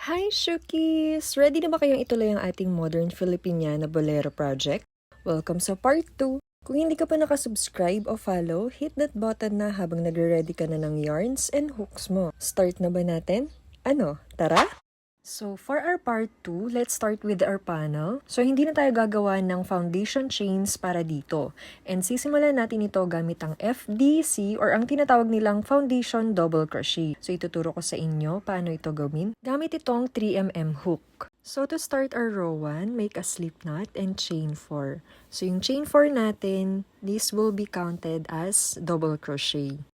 Hi, Shukis! Ready na ba kayong ituloy ang ating Modern Filipiniana Bolero project? Welcome sa part 2! Kung hindi ka pa nakasubscribe o follow, hit that button na habang nagre-ready ka na ng yarns and hooks mo. Start na ba natin? Ano, tara? So, for our part 2, let's start with our panel. So, hindi na tayo gagawa ng foundation chains para dito. And sisimulan natin ito gamit ang FDC or ang tinatawag nilang foundation double crochet. So, ituturo ko sa inyo paano ito gawin. Gamit itong 3mm hook. So, to start our row 1, make a slip knot and chain 4. So, yung chain 4 natin, this will be counted as double crochet.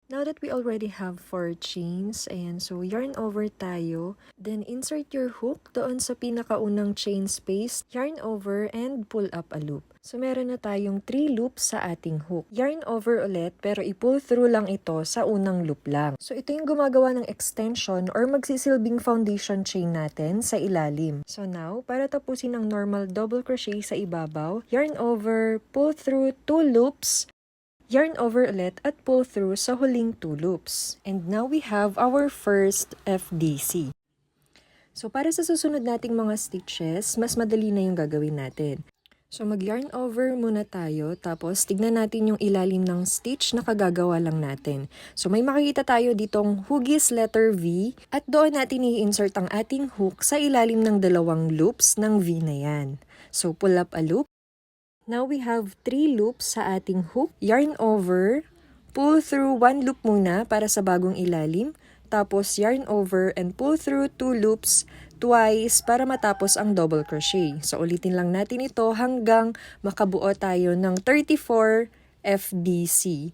Now that we already have 4 chains, ayan, so yarn over tayo. Then insert your hook doon sa pinakaunang chain space, yarn over and pull up a loop. So meron na tayong 3 loops sa ating hook. Yarn over ulit pero i-pull through lang ito sa unang loop lang. So ito yung gumagawa ng extension or magsisilbing foundation chain natin sa ilalim. So now, para tapusin ang normal double crochet sa ibabaw, yarn over, pull through 2 loops, yarn over ulit at pull through sa huling 2 loops. And now we have our first FDC. So para sa susunod nating mga stitches, mas madali na yung gagawin natin. So mag-yarn over muna tayo, tapos tignan natin yung ilalim ng stitch na kagagawa lang natin. So may makikita tayo ditong hugis letter V at doon natin i-insert ang ating hook sa ilalim ng 2 loops ng V na yan. So pull up a loop. Now we have 3 loops sa ating hook. Yarn over, pull through 1 loop muna para sa bagong ilalim, tapos yarn over and pull through 2 loops twice para matapos ang double crochet. So ulitin lang natin ito hanggang makabuo tayo ng 34 FDC.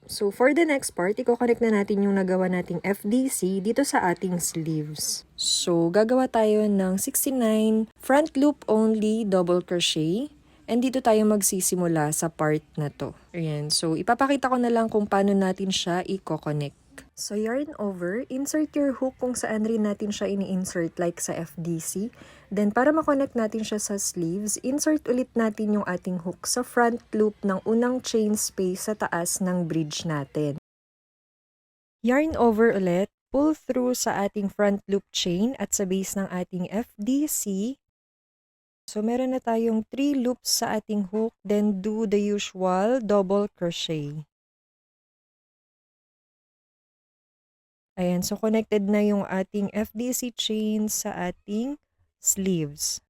So for the next part, i-connect na natin yung nagawa nating FDC dito sa ating sleeves. So gagawa tayo ng 69 front loop only double crochet. And dito tayo magsisimula sa part na to. Ayan. So ipapakita ko na lang kung paano natin siya i-connect. So yarn over, insert your hook kung saan rin natin siya ini-insert like sa FDC. Then para ma-connect natin siya sa sleeves, insert ulit natin yung ating hook sa front loop ng unang chain space sa taas ng bridge natin. Yarn over ulit, pull through sa ating front loop chain at sa base ng ating FDC. So meron na tayong 3 loops sa ating hook, then do the usual double crochet. Ayan, so connected na yung ating FDC chain sa ating sleeves.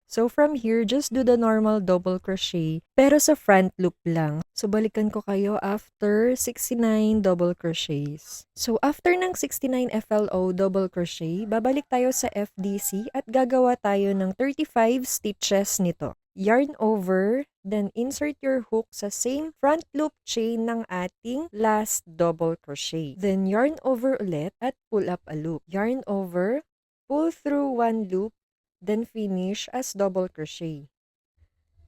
So from here, just do the normal double crochet, pero sa front loop lang. So balikan ko kayo after 69 double crochets. So after ng 69 FLO double crochet, babalik tayo sa FDC at gagawa tayo ng 35 stitches nito. Yarn over, then insert your hook sa same front loop chain ng ating last double crochet. Then yarn over ulit at pull up a loop. Yarn over, pull through 1 loop, then finish as double crochet.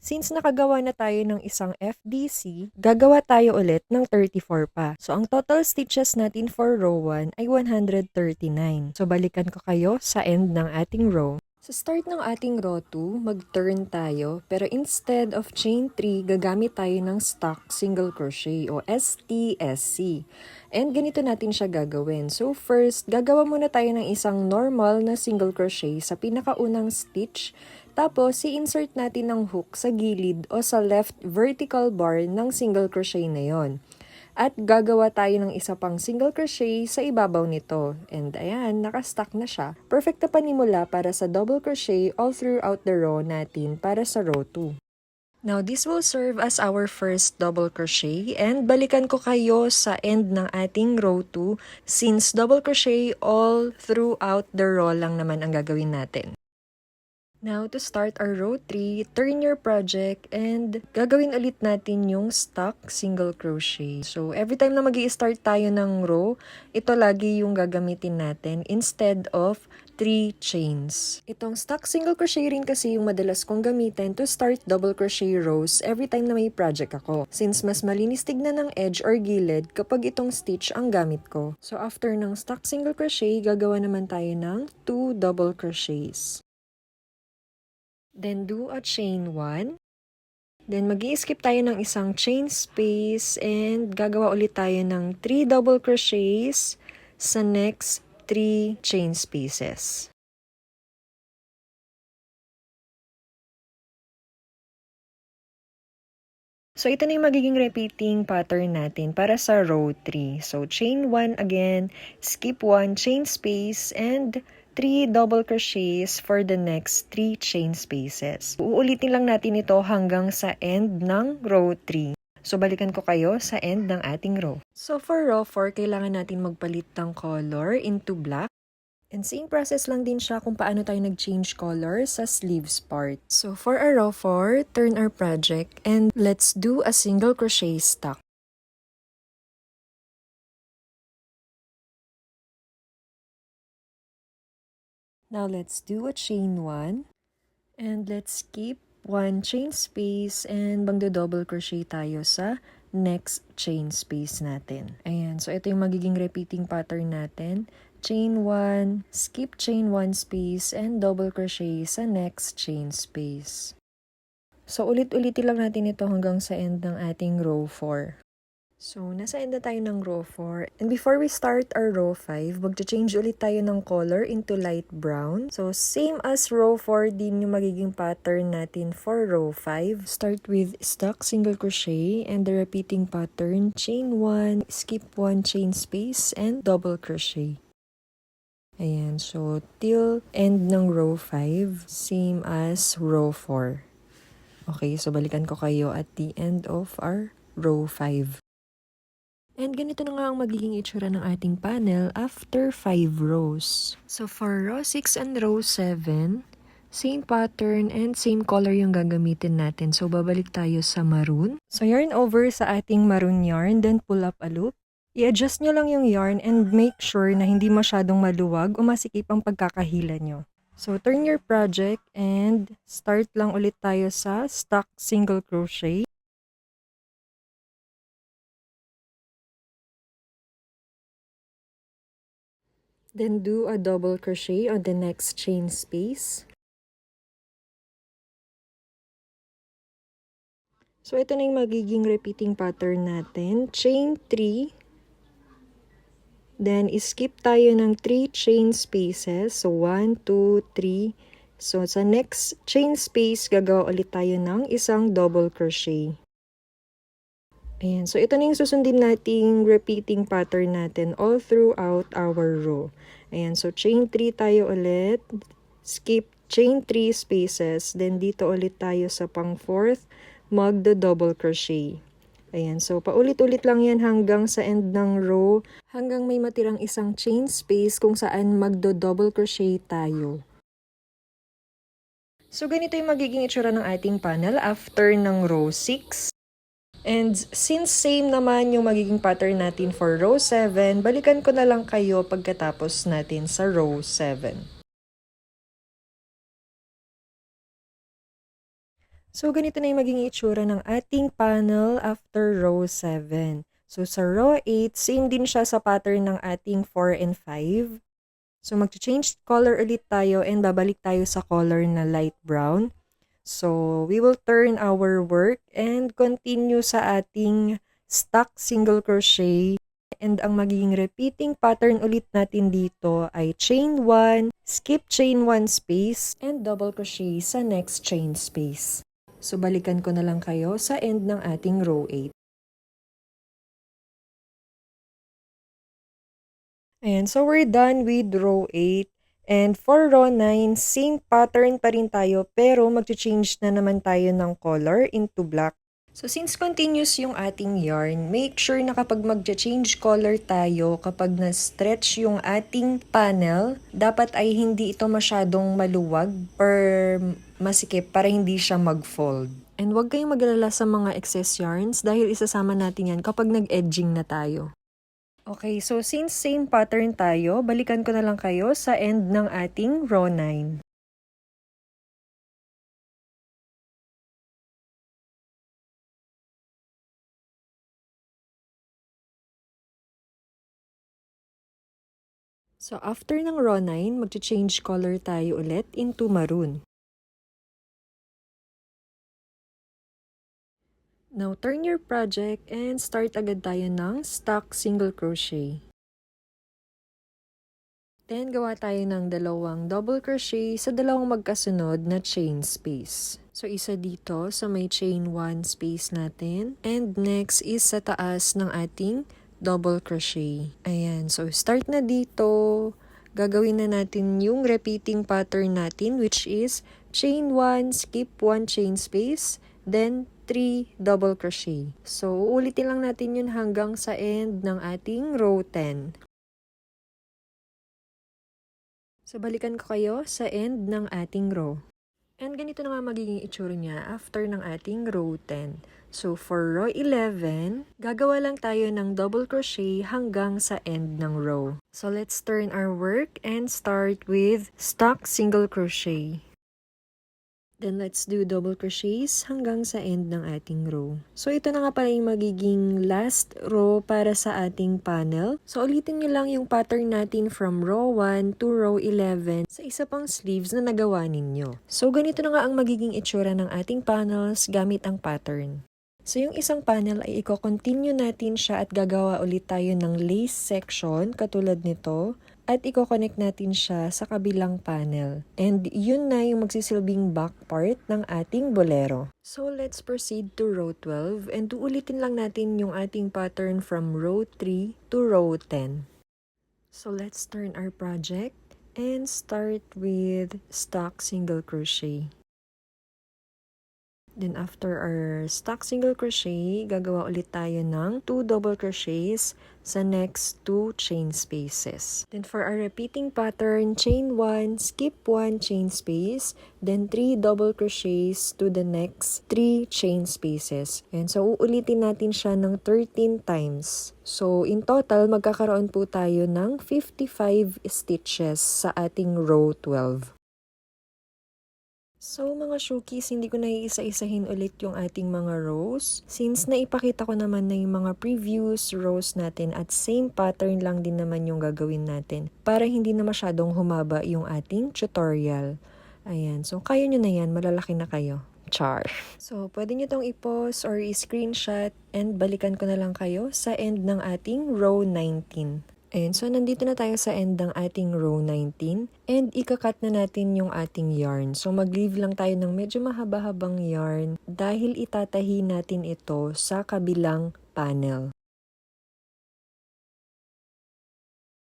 Since nakagawa na tayo ng isang FDC, gagawa tayo ulit ng 34 pa. So ang total stitches natin for row 1 ay 139. So balikan ko kayo sa end ng ating row. Sa start ng ating row 2, mag-turn tayo, pero instead of chain 3, gagamit tayo ng stock single crochet o STSC. And ganito natin siya gagawin. So first, gagawa muna tayo ng isang normal na single crochet sa pinakaunang stitch, tapos i-insert natin ng hook sa gilid o sa left vertical bar ng single crochet na yon. At gagawa tayo ng isa pang single crochet sa ibabaw nito. And ayan, nakastack na siya. Perfect na panimula para sa double crochet all throughout the row natin para sa row 2. Now, this will serve as our first double crochet and balikan ko kayo sa end ng ating row 2 since double crochet all throughout the row lang naman ang gagawin natin. Now, to start our row 3, turn your project and gagawin ulit natin yung stock single crochet. So, every time na mag-i-start tayo ng row, ito lagi yung gagamitin natin instead of 3 chains. Itong stock single crochet rin kasi yung madalas kong gamitin to start double crochet rows every time na may project ako. Since mas malinis tignan ng edge or gilid kapag itong stitch ang gamit ko. So, after ng stock single crochet, gagawa naman tayo ng 2 double crochets. Then do a chain 1, Then, mag-i-skip tayo ng isang chain space and gagawa ulit tayo ng 3 double crochets sa next 3 chain spaces. So, ito na yung magiging repeating pattern natin para sa row 3. So, chain 1 again, skip 1 chain space, and 3 double crochets for the next 3 chain spaces. Uulitin lang natin ito hanggang sa end ng row 3. So, balikan ko kayo sa end ng ating row. So, for row 4, kailangan natin magpalit ng color into black. And same process lang din siya kung paano tayo nag-change color sa sleeves part. So for our row 4, turn our project and let's do a single crochet stack. Now let's do a chain 1 and let's skip 1 chain space and magdo-double crochet tayo sa next chain space natin. Ayan, so ito yung magiging repeating pattern natin. Chain 1, skip chain 1 space, and double crochet sa next chain space. So, ulit-ulitin lang natin ito hanggang sa end ng ating row 4. So, nasa end na tayo ng row 4. And before we start our row 5, mag-change ulit tayo ng color into light brown. So, same as row 4 din yung magiging pattern natin for row 5. Start with stuck single crochet and the repeating pattern, chain 1, skip 1 chain space, and double crochet. Ayan, so till end ng row 5, same as row 4. Okay, so balikan ko kayo at the end of our row 5. And ganito na nga ang magiging itsura ng ating panel after 5 rows. So for row 6 and row 7, same pattern and same color yung gagamitin natin. So babalik tayo sa maroon. So yarn over sa ating maroon yarn, then pull up a loop. I-adjust nyo lang yung yarn and make sure na hindi masyadong maluwag o masikip ang pagkakahila nyo. So, turn your project and start lang ulit tayo sa stuck single crochet. Then, do a double crochet on the next chain space. So, ito na yung magiging repeating pattern natin. Chain 3. Then, skip tayo ng 3 chain spaces. So, 1, 2, 3. So, sa next chain space, gagawa ulit tayo ng isang double crochet. Ayan. So, ito na yung susundin nating repeating pattern natin all throughout our row. Ayan. So, chain 3 tayo ulit. Skip chain 3 spaces. Then, dito ulit tayo sa pang 4th, magdo-double crochet. Ayan, so paulit-ulit lang yan hanggang sa end ng row, hanggang may matirang isang chain space kung saan magdo-double crochet tayo. So ganito yung magiging itsura ng ating panel after ng row 6. And since same naman yung magiging pattern natin for row 7, balikan ko na lang kayo pagkatapos natin sa row 7. So, ganito na yung magiging itsura ng ating panel after row 7. So, sa row 8, same din siya sa pattern ng ating 4 and 5. So, mag-change color ulit tayo and babalik tayo sa color na light brown. So, we will turn our work and continue sa ating stuck single crochet. And ang magiging repeating pattern ulit natin dito ay chain 1, skip chain 1 space, and double crochet sa next chain space. So, balikan ko na lang kayo sa end ng ating row 8. Ayan, so we're done with row 8. And for row 9, same pattern pa rin tayo pero mag-change na naman tayo ng color into black. So, since continuous yung ating yarn, make sure na kapag mag-change color tayo, kapag na-stretch yung ating panel, dapat ay hindi ito masyadong maluwag or masikip para hindi siya mag-fold. And huwag kayong mag-alala sa mga excess yarns dahil isasama natin yan kapag nag-edging na tayo. Okay, so since same pattern tayo, balikan ko na lang kayo sa end ng ating row 9. So, after ng row 9, mag-change color tayo ulit into maroon. Now, turn your project and start agad tayo ng stock single crochet. Then, gawa tayo ng dalawang double crochet sa dalawang magkasunod na chain space. So, isa dito sa may chain 1 space natin. And next is sa taas ng ating double crochet. Ayan. So, start na dito. Gagawin na natin yung repeating pattern natin, which is chain 1, skip 1 chain space, then 3 double crochet. So, uulitin lang natin yun hanggang sa end ng ating row 10. So, balikan ko kayo sa end ng ating row. And ganito na nga magiging itsura niya after ng ating row 10. So, for row 11, gagawa lang tayo ng double crochet hanggang sa end ng row. So, let's turn our work and start with stock single crochet. Then, let's do double crochets hanggang sa end ng ating row. So, ito na nga pala yung magiging last row para sa ating panel. So, ulitin nyo lang yung pattern natin from row 1 to row 11 sa isa pang sleeves na nagawa ninyo. So, ganito na nga ang magiging itsura ng ating panels gamit ang pattern. So, yung isang panel ay i-continue natin siya at gagawa ulit tayo ng lace section katulad nito. At i-connect natin siya sa kabilang panel. And yun na yung magsisilbing back part ng ating bolero. So let's proceed to row 12 and uulitin lang natin yung ating pattern from row 3 to row 10. So let's turn our project and start with stock single crochet. Then after our stock single crochet, gagawa ulit tayo ng 2 double crochets sa next 2 chain spaces. Then for our repeating pattern, chain 1, skip 1 chain space, then 3 double crochets to the next 3 chain spaces. And so uulitin natin siya ng 13 times. So in total, magkakaroon po tayo ng 55 stitches sa ating row 12. So mga Shookies, hindi ko na iisa-isahin ulit yung ating mga rows. Since naipakita ko naman na yung mga previous rows natin at same pattern lang din naman yung gagawin natin para hindi na masyadong humaba yung ating tutorial. Ayan, so kaya nyo na yan, malalaki na kayo. Char. So pwede nyo tong i-pause or i-screenshot and balikan ko na lang kayo sa end ng ating row 19. Ayan, so nandito na tayo sa end ng ating row 19 and ikakat na natin yung ating yarn. So mag-leave lang tayo ng medyo mahaba-habang yarn dahil itatahi natin ito sa kabilang panel.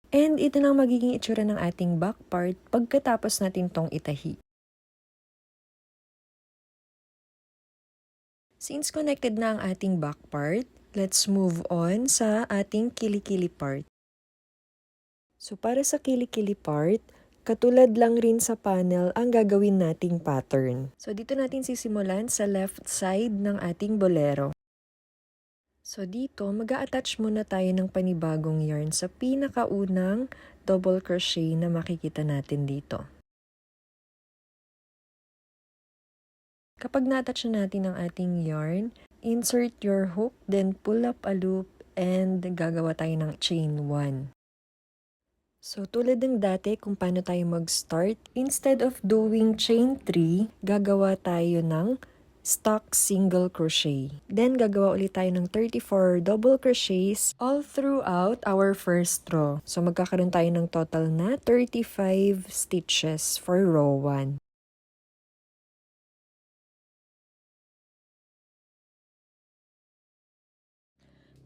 And ito na magiging itsura ng ating back part pagkatapos natin tong itahi. Since connected na ang ating back part, let's move on sa ating kilikili part. So para sa kilikili part, katulad lang rin sa panel ang gagawin nating pattern. So dito natin sisimulan sa left side ng ating bolero. So dito, mag-a-attach muna tayo ng panibagong yarn sa pinakaunang double crochet na makikita natin dito. Kapag na-attach na natin ang ating yarn, insert your hook, then pull up a loop, and gagawa tayo ng chain 1. So, tulad ng dati kung paano tayo mag-start, instead of doing chain 3, gagawa tayo ng stock single crochet. Then, gagawa ulit tayo ng 34 double crochets all throughout our first row. So, magkakaroon tayo ng total na 35 stitches for row 1.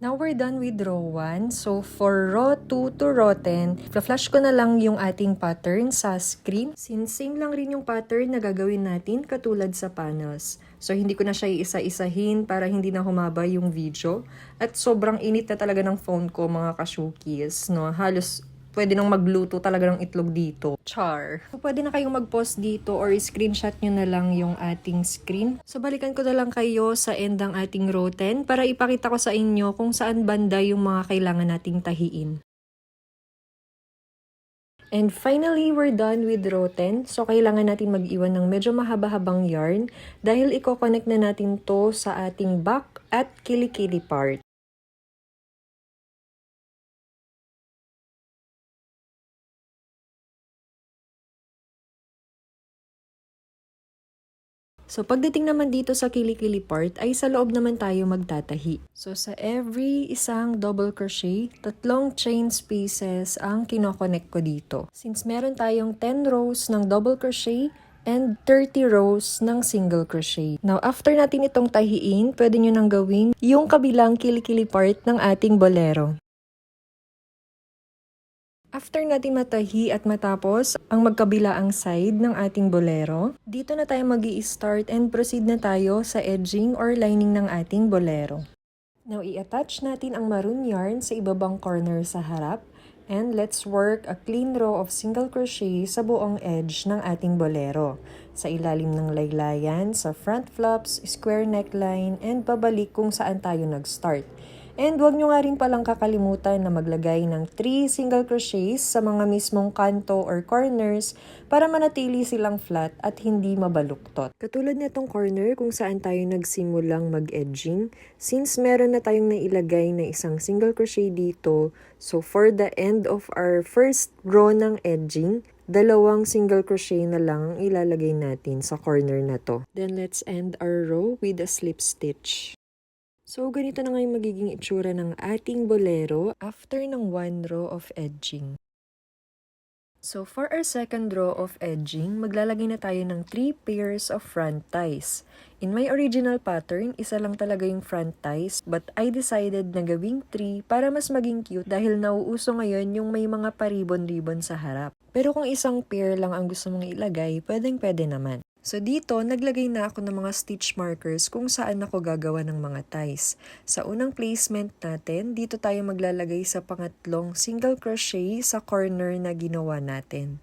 Now we're done with row 1. So for row 2 to row 10, flash ko na lang yung ating pattern sa screen. Since same lang rin yung pattern na gagawin natin katulad sa panels. So hindi ko na siya iisa-isahin para hindi na humaba yung video. At sobrang init na talaga ng phone ko mga ka-Shookies, no? Halos pwede nang magluto talaga ng itlog dito. Char. So, pwede na kayong mag-pause dito or screenshot nyo na lang yung ating screen. So, balikan ko na lang kayo sa end ng ating row 10 para ipakita ko sa inyo kung saan banda yung mga kailangan nating tahiin. And finally, we're done with row 10. So, kailangan natin mag-iwan ng medyo mahaba-habang yarn dahil i-connect na natin to sa ating back at kilikili part. So pagdating naman dito sa kilikili part ay sa loob naman tayo magtatahi. So sa every isang double crochet, 3 chain spaces ang kinokonek ko dito. Since meron tayong 10 rows ng double crochet and 30 rows ng single crochet. Now after natin itong tahiin, pwede nyo nang gawin yung kabilang kilikili part ng ating bolero. After natin matahi at matapos ang magkabilaang side ng ating bolero, dito na tayo mag-i-start and proceed na tayo sa edging or lining ng ating bolero. Now, i-attach natin ang maroon yarn sa ibabang corner sa harap and let's work a clean row of single crochet sa buong edge ng ating bolero. Sa ilalim ng laylayan, sa front flaps, square neckline, and pabalik kung saan tayo nag-start. And huwag nyo nga rin palang kakalimutan na maglagay ng 3 single crochets sa mga mismong kanto or corners para manatili silang flat at hindi mabaluktot. Katulad nitong corner kung saan tayo nagsimulang mag-edging, since meron na tayong nailagay na isang single crochet dito, so for the end of our first row ng edging, 2 single crochet na lang ang ilalagay natin sa corner na to. Then let's end our row with a slip stitch. So, ganito na nga yung magiging itsura ng ating bolero after ng 1 row of edging. So, for our second row of edging, maglalagay na tayo ng 3 pairs of front ties. In my original pattern, isa lang talaga yung front ties, but I decided na gawing 3 para mas maging cute dahil nauuso ngayon yung may mga paribon-ribon sa harap. Pero kung isang pair lang ang gusto mong ilagay, pwedeng-pwede naman. So dito, naglagay na ako ng mga stitch markers kung saan ako gagawa ng mga ties. Sa unang placement natin, dito tayo maglalagay sa pangatlong single crochet sa corner na ginawa natin.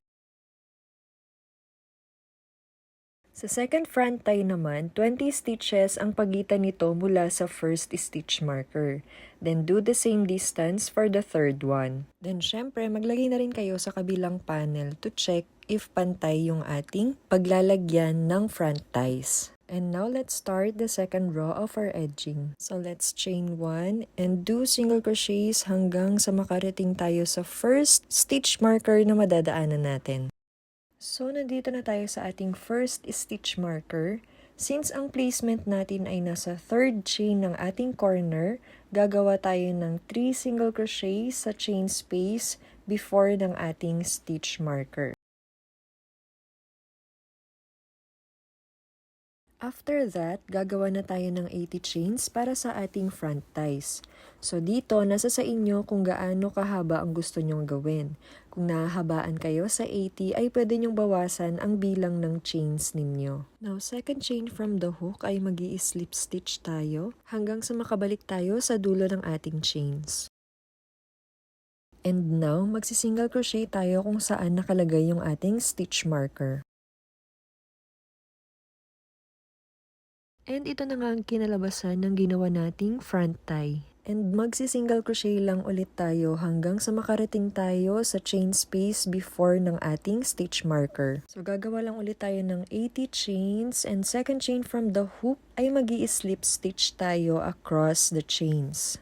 Sa second front tie naman, 20 stitches ang pagitan nito mula sa first stitch marker. Then do the same distance for the third one. Then syempre, maglagay na rin kayo sa kabilang panel to check if pantay yung ating paglalagyan ng front ties. And now let's start the second row of our edging. So let's chain 1 and do single crochets hanggang sa makarating tayo sa first stitch marker na madadaanan natin. So, nandito na tayo sa ating first stitch marker. Since ang placement natin ay nasa third chain ng ating corner, gagawa tayo ng 3 single crochet sa chain space before ng ating stitch marker. After that, gagawa na tayo ng 80 chains para sa ating front ties. So dito, nasa sa inyo kung gaano kahaba ang gusto nyong gawin. Kung nahahabaan kayo sa 80, ay pwede nyong bawasan ang bilang ng chains ninyo. Now, second chain from the hook ay mag-i-slip stitch tayo hanggang sa makabalik tayo sa dulo ng ating chains. And now, magsi-single crochet tayo kung saan nakalagay yung ating stitch marker. And ito na nga ang kinalabasan ng ginawa nating front tie. And magsi-single crochet lang ulit tayo hanggang sa makarating tayo sa chain space before ng ating stitch marker. So gagawa lang ulit tayo ng 80 chains and second chain from the hook ay mag-i-slip stitch tayo across the chains.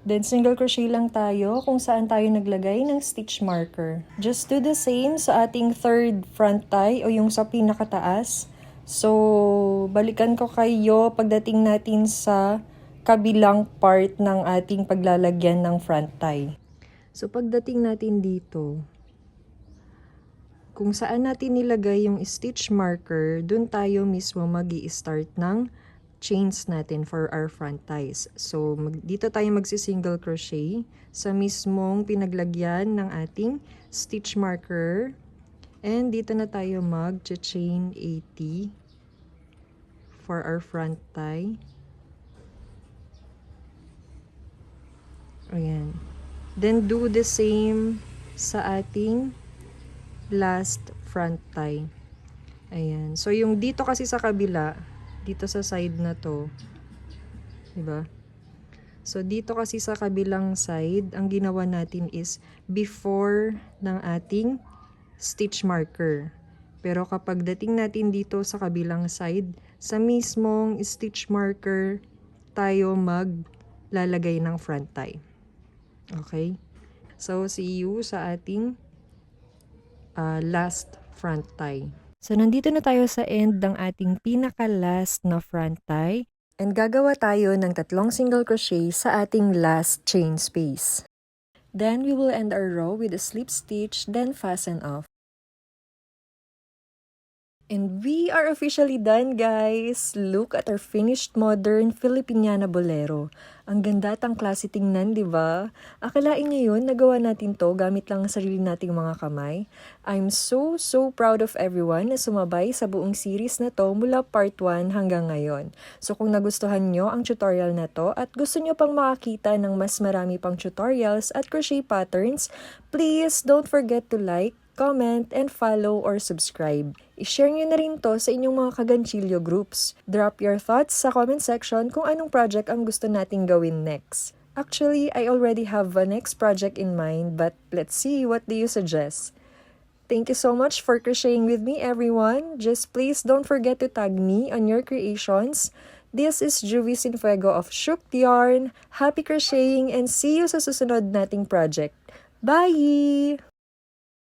Then single crochet lang tayo kung saan tayo naglagay ng stitch marker. Just do the same sa ating third front tie o yung sa pinakataas. So, balikan ko kayo pagdating natin sa kabilang part ng ating paglalagyan ng front tie. So, pagdating natin dito, kung saan natin nilagay yung stitch marker, dun tayo mismo mag-i-start ng chains natin for our front ties. So, dito tayo magsi-single crochet sa mismong pinaglagyan ng ating stitch marker. And dito na tayo mag-chain 80 for our front tie. Ayan. Then do the same sa ating last front tie. Ayan. So yung dito kasi sa kabila, dito sa side na to, diba? So dito kasi sa kabilang side, ang ginawa natin is before ng ating stitch marker. Pero kapag dating natin dito sa kabilang side, sa mismong stitch marker tayo maglalagay ng front tie. Okay? So see you sa ating last front tie. So, nandito na tayo sa end ng ating pinaka-last na front tie. And gagawa tayo ng 3 single crochet sa ating last chain space. Then, we will end our row with a slip stitch, then fasten off. And we are officially done, guys! Look at our finished modern Filipiniana bolero. Ang ganda at ang klase tingnan, di ba? Akalain ngayon, nagawa natin to gamit lang ang sarili nating mga kamay. I'm so proud of everyone na sumabay sa buong series na to mula part 1 hanggang ngayon. So kung nagustuhan nyo ang tutorial na to at gusto nyo pang makakita ng mas marami pang tutorials at crochet patterns, please don't forget to like, comment, and follow or subscribe. I-share nyo na rin to sa inyong mga kaganchilyo groups. Drop your thoughts sa comment section kung anong project ang gusto nating gawin next. Actually, I already have a next project in mind, but let's see, what do you suggest? Thank you so much for crocheting with me, everyone. Just please don't forget to tag me on your creations. This is Juvie Sinfuego of Shooked Yarn. Happy crocheting and see you sa susunod nating project. Bye!